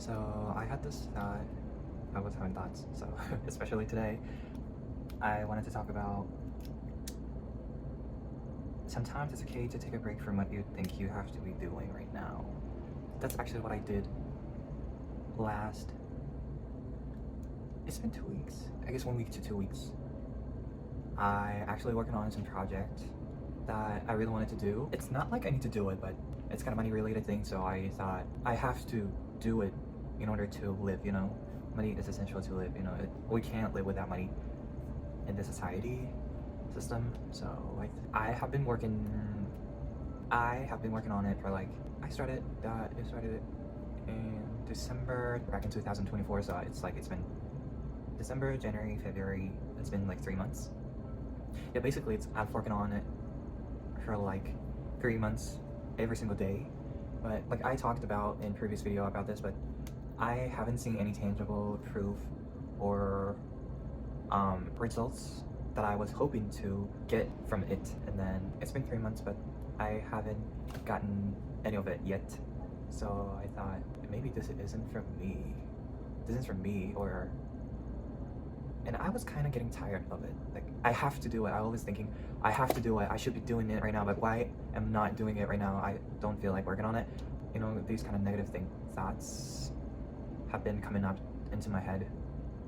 So I had this thought, I was having thoughts, so especially today, I wanted to talk about sometimes it's okay to take a break from what you think you have to be doing right now. That's actually what I did last, it's been 2 weeks, I guess 1 week to 2 weeks. I actually working on some project that I really wanted to do. It's not like I need to do it, but it's kind of money related thing, so I thought I have to do it in order to live, you know? Money is essential to live, you know? We can't live without money in the society system. So like I have been working on it for like, I started it in December back in 2024, so it's been December, January, February, it's been like 3 months. Yeah, basically I'm working on it for like 3 months every single day. But like I talked about in previous video about this, but I haven't seen any tangible proof or results that I was hoping to get from it. And then it's been 3 months, but I haven't gotten any of it yet. So I thought maybe this isn't for me. This isn't for me, or and I was kind of getting tired of it. Like I have to do it. I was thinking I have to do it. I should be doing it right now, but why am not doing it right now? I don't feel like working on it. You know, these kind of negative thoughts have been coming up into my head,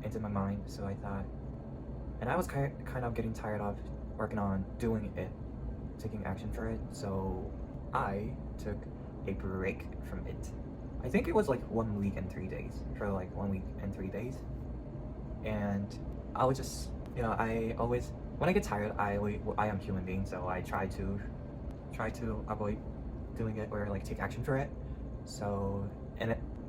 into my mind. So I thought, and I was kind of getting tired of working on doing it, taking action for it. So I took a break from it. I think it was like 1 week and 3 days, for like 1 week and 3 days. And I was just, you know, I always, when I get tired, I am human being, so I try to avoid doing it or like take action for it. So,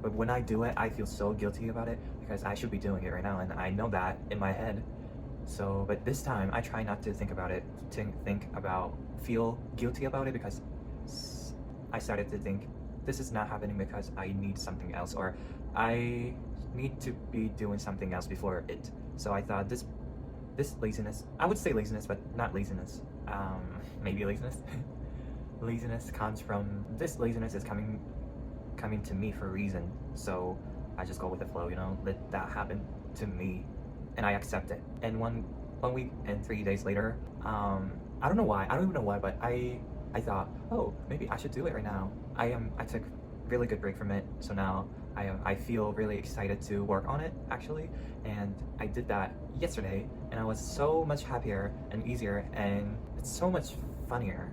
but when I do it, I feel so guilty about it because I should be doing it right now, and I know that in my head. So, but this time I try not to think about it, feel guilty about it, because I started to think this is not happening because I need something else, or I need to be doing something else before it. So I thought this laziness, I would say laziness, but not laziness, maybe laziness. Laziness comes from, this laziness is coming to me for a reason. So I just go with the flow, you know, let that happen to me and I accept it. And one week and 3 days later, I don't know why, I don't even know why, but I thought, oh, maybe I should do it right now. I took really good break from it, so now I feel really excited to work on it actually, and I did that yesterday, and I was so much happier and easier, and it's so much funnier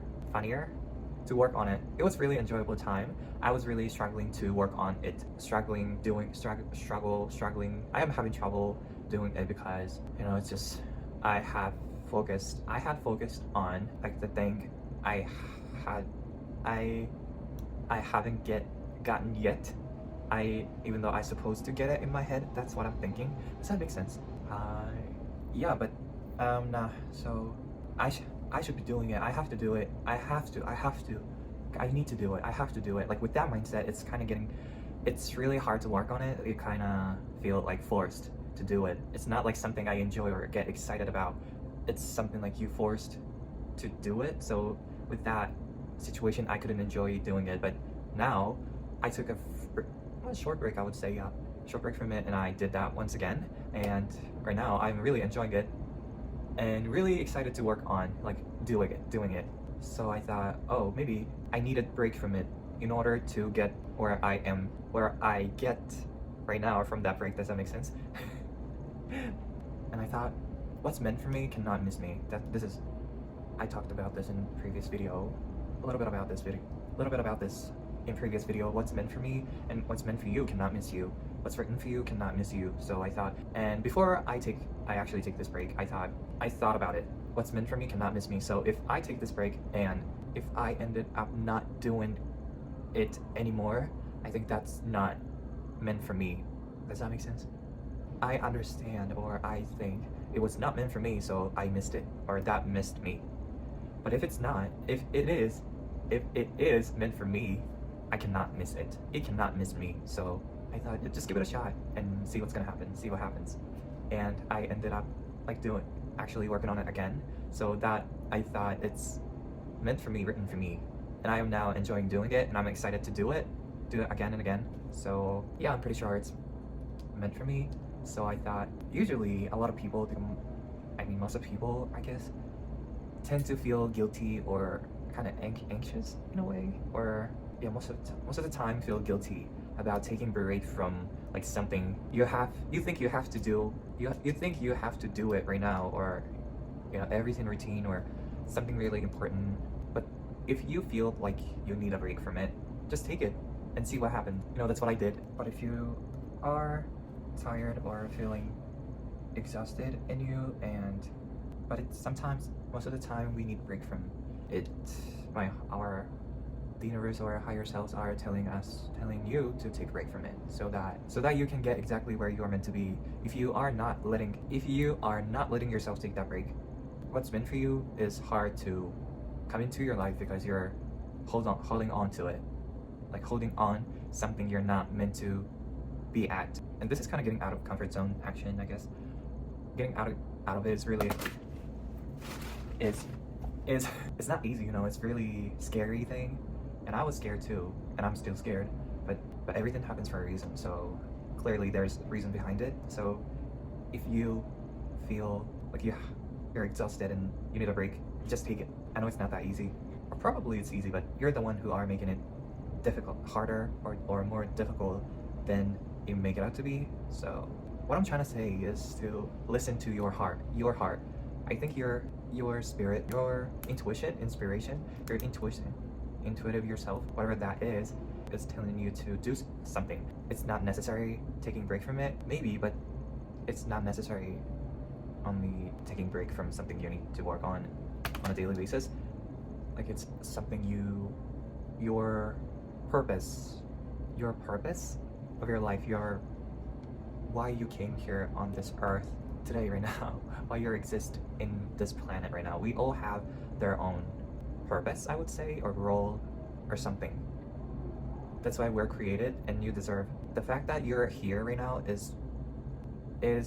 to work on it. It was really enjoyable time. I was really struggling to work on it, struggling. I am having trouble doing it because, you know, it's just I had focused on like the thing I haven't gotten yet. Even though I supposed to get it in my head, that's what I'm thinking. Does that make sense? Yeah, but nah. So I should be doing it. I have to do it. I need to do it. I have to do it. Like with that mindset, it's really hard to work on it. You kind of feel like forced to do it. It's not like something I enjoy or get excited about. It's something like you forced to do it. So with that situation, I couldn't enjoy doing it. But now I took a short break, I would say, yeah, short break from it, and I did that once again, and right now I'm really enjoying it and really excited to work on like doing it. So I thought, oh, maybe I need a break from it in order to get where I get right now from that break. Does that make sense? And I thought, what's meant for me cannot miss me. I talked about this in previous video, a little bit about this in previous video. What's meant for me and what's meant for you cannot miss you. What's written for you cannot miss you. So I thought, and before I actually take this break, I thought about it. What's meant for me cannot miss me. So if I take this break and if I ended up not doing it anymore, I think that's not meant for me. Does that make sense? I understand, or I think it was not meant for me, so I missed it, or that missed me. But if it's not, if it is meant for me, I cannot miss it. It cannot miss me. So I thought, just give it a shot and see what's gonna happen, see what happens. And I ended up like actually working on it again. So that I thought it's meant for me, written for me. And I am now enjoying doing it, and I'm excited to do do it again and again. So yeah, I'm pretty sure it's meant for me. So I thought, usually a lot of people, most of people, I guess, tend to feel guilty or kind of anxious in a way, or yeah, most of the time feel guilty about taking break from like something you think you have to do, you think you have to do it right now, or everything routine or something really important. But if you feel like you need a break from it, just take it and see what happens. That's what I did. But if you are tired or feeling exhausted in you, but it's sometimes, most of the time, we need a break from it. The universe or our higher selves are telling you to take a break from it, so that you can get exactly where you are meant to be. If you are not letting yourself take that break, what's meant for you is hard to come into your life, because you're holding on to it, like holding on something you're not meant to be at. And this is kind of getting out of comfort zone action, I guess. Getting out of it is really it's not easy, it's really scary thing. And I was scared too, and I'm still scared, but everything happens for a reason, so clearly there's a reason behind it. So if you feel like you're exhausted and you need a break, just take it. I know it's not that easy, or probably it's easy, but you're the one who are making it difficult, harder or more difficult than you make it out to be. So what I'm trying to say is to listen to your heart. I think your spirit, your inspiration, your intuitive yourself, whatever that is telling you to do something. It's not necessary taking a break from it, maybe, but it's not necessary only taking a break from something you need to work on a daily basis. Like, it's something your purpose of your life, why you came here on this earth today, right now, why you exist in this planet right now. We all have their own purpose, I would say, or role or something. That's why we're created, and you deserve. The fact that you're here right now is a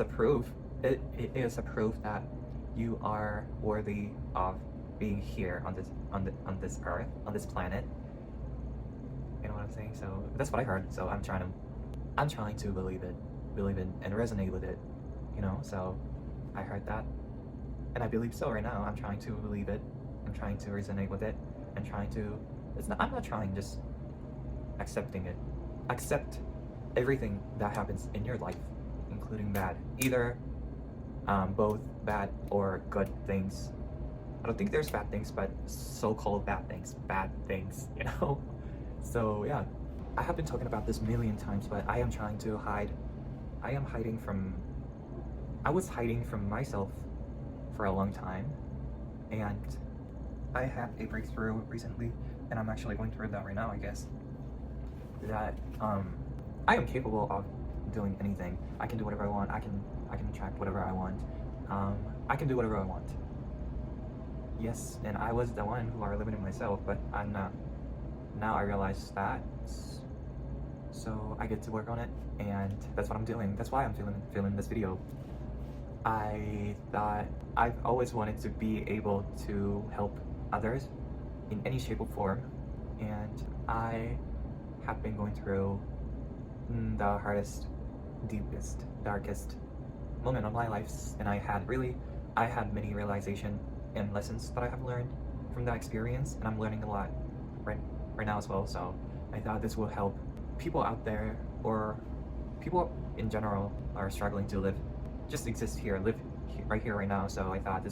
proof. It is a proof that you are worthy of being here on this earth, on this planet. You know what I'm saying? So that's what I heard. So I'm trying to believe it and resonate with it. So I heard that, and I believe so right now. I'm trying to believe it. I'm trying to resonate with it, and I'm not trying, just accepting it. Accept everything that happens in your life, including bad, either both bad or good things. I don't think there's bad things, but so-called bad things. So yeah, I have been talking about this a million times, but I am trying to hide. I was hiding from myself for a long time, and I had a breakthrough recently, and I'm actually going through that right now, I guess. That I am capable of doing anything. I can do whatever I want. I can attract whatever I want. I can do whatever I want. Yes, and I was the one who are limiting myself, but I'm not. Now I realize that, so I get to work on it, and that's what I'm doing. That's why I'm filming this video. I thought I've always wanted to be able to help others in any shape or form, and I have been going through the hardest, deepest, darkest moment of my life, and I had many realization and lessons that I have learned from that experience, and I'm learning a lot right now as well. So I thought this will help people out there, or people in general are struggling to live right here right now. So I thought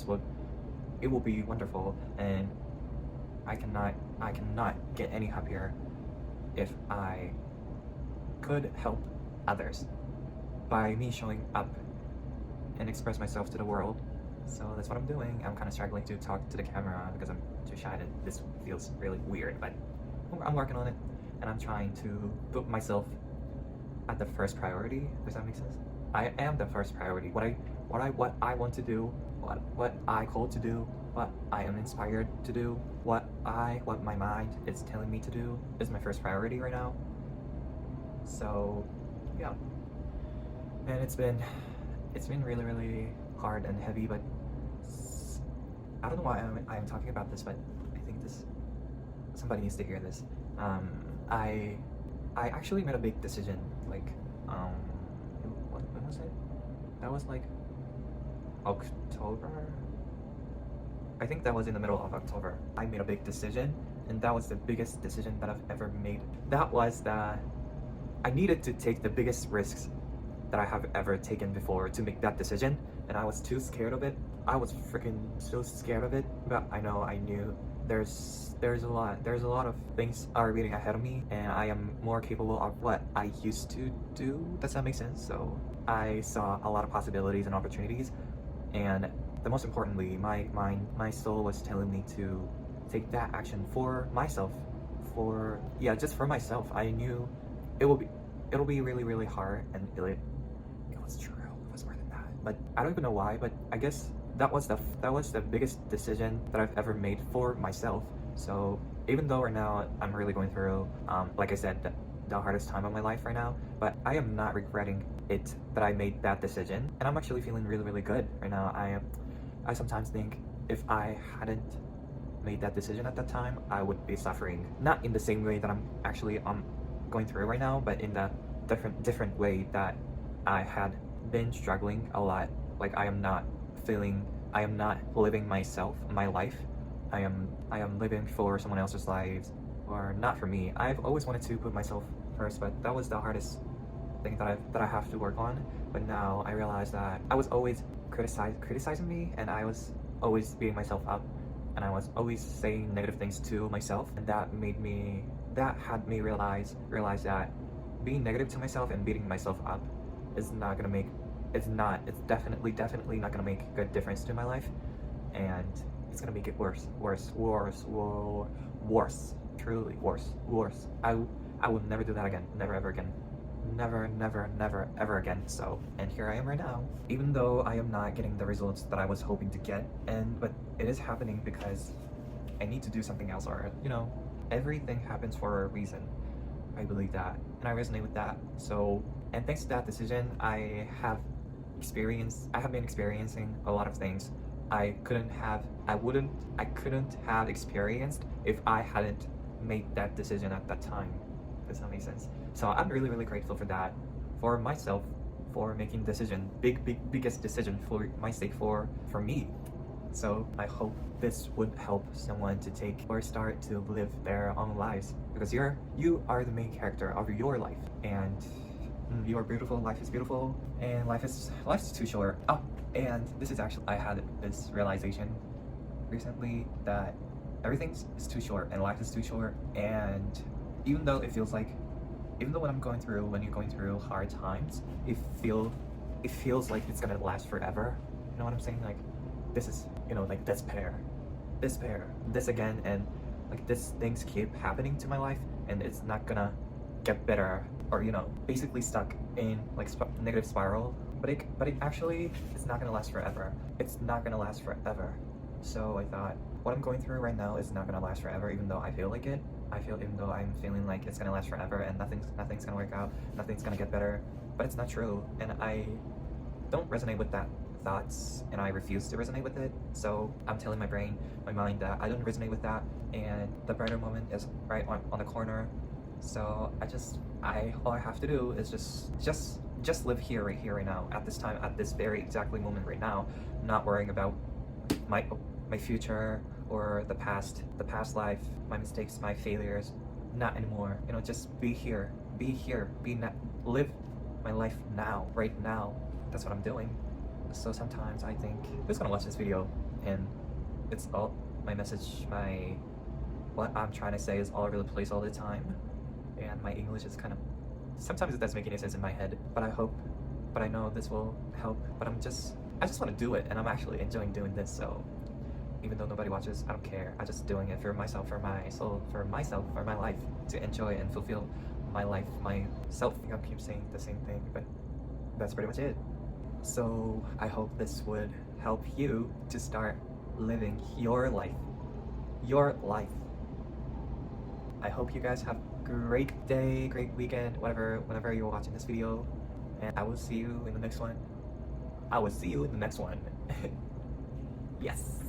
it will be wonderful, and I cannot get any happier if I could help others by me showing up and express myself to the world. So that's what I'm doing. I'm kind of struggling to talk to the camera because I'm too shy. This feels really weird, but I'm working on it, and I'm trying to put myself at the first priority. Does that make sense? I am the first priority. What I want to do, what I call to do, what I am inspired to do, what my mind is telling me to do is my first priority right now. So yeah, and it's been really, really hard and heavy, but I don't know why I'm talking about this, but I think this somebody needs to hear this. I actually made a big decision. Like, when was it? That was like October. I think that was in the middle of October. I made a big decision, and that was the biggest decision that I've ever made. That was that I needed to take the biggest risks that I have ever taken before to make that decision, and I was too scared of it. I was freaking so scared of it, but I knew there's a lot of things are waiting ahead of me, and I am more capable of what I used to do. Does that make sense? So I saw a lot of possibilities and opportunities, and the most importantly, my mind, my soul was telling me to take that action for myself, just for myself. I knew it'll be really, really hard, and it was true. It was more than that, but I don't even know why. But I guess that was the biggest decision that I've ever made for myself. So even though right now I'm really going through, like I said, the hardest time of my life right now, but I am not regretting it that I made that decision, and I'm actually feeling really, really good right now. I sometimes think if I hadn't made that decision at that time, I would be suffering, not in the same way that I'm actually going through right now, but in the different way that I had been struggling a lot. Like I am not living my life. I am living for someone else's lives, or not for me. I've always wanted to put myself first, but that was the hardest thing that I have to work on. But now I realize that I was always criticizing me, and I was always beating myself up, and I was always saying negative things to myself, and that had me realize that being negative to myself and beating myself up is not gonna make it's definitely not gonna make a good difference to my life, and it's gonna make it worse, truly worse. I will never do that again, never ever again, never ever again. So, and here I am right now, even though I am not getting the results that I was hoping to get, but it is happening because I need to do something else, or everything happens for a reason. I believe that, and I resonate with that. So, and thanks to that decision, I have been experiencing a lot of things I couldn't have experienced if I hadn't made that decision at that time. Does that make sense? So I'm really, really grateful for that, for myself, for making decision, biggest decision for my sake, for me. So I hope this would help someone to take or start to live their own lives, because you are the main character of your life, and you are beautiful. Life is beautiful, and life is too short. Oh, and this is actually, I had this realization recently that everything is too short, and life is too short. And even though when you're going through hard times, it feels like it's gonna last forever. You know what I'm saying? Like, this is, like despair, this again, and like this things keep happening to my life, and it's not gonna get better, or basically stuck in like negative spiral. But it actually, it's not gonna last forever. So I thought, what I'm going through right now is not gonna last forever, even though I feel like it. Even though I'm feeling like it's gonna last forever and nothing's gonna work out, nothing's gonna get better. But it's not true, and I don't resonate with that thoughts, and I refuse to resonate with it. So I'm telling my brain, my mind, that I don't resonate with that, and the brighter moment is right on the corner. So all I have to do is just live here, right now, at this time, at this very exactly moment right now, not worrying about my future or the past life, my mistakes, my failures. Not anymore. Just be here, live my life now, right now. That's what I'm doing. So sometimes I think, who's gonna watch this video and it's all my message, what I'm trying to say is all over the place all the time, and my English is kind of, sometimes it doesn't make any sense in my head, but I know this will help. But I just want to do it, and I'm actually enjoying doing this. So even though nobody watches, I don't care. I'm just doing it for myself, for my soul, for myself, for my life, to enjoy and fulfill my life, myself. I keep saying the same thing, but that's pretty much it. So I hope this would help you to start living your life. I hope you guys have a great day, great weekend, whenever you're watching this video, and I will see you in the next one. Yes.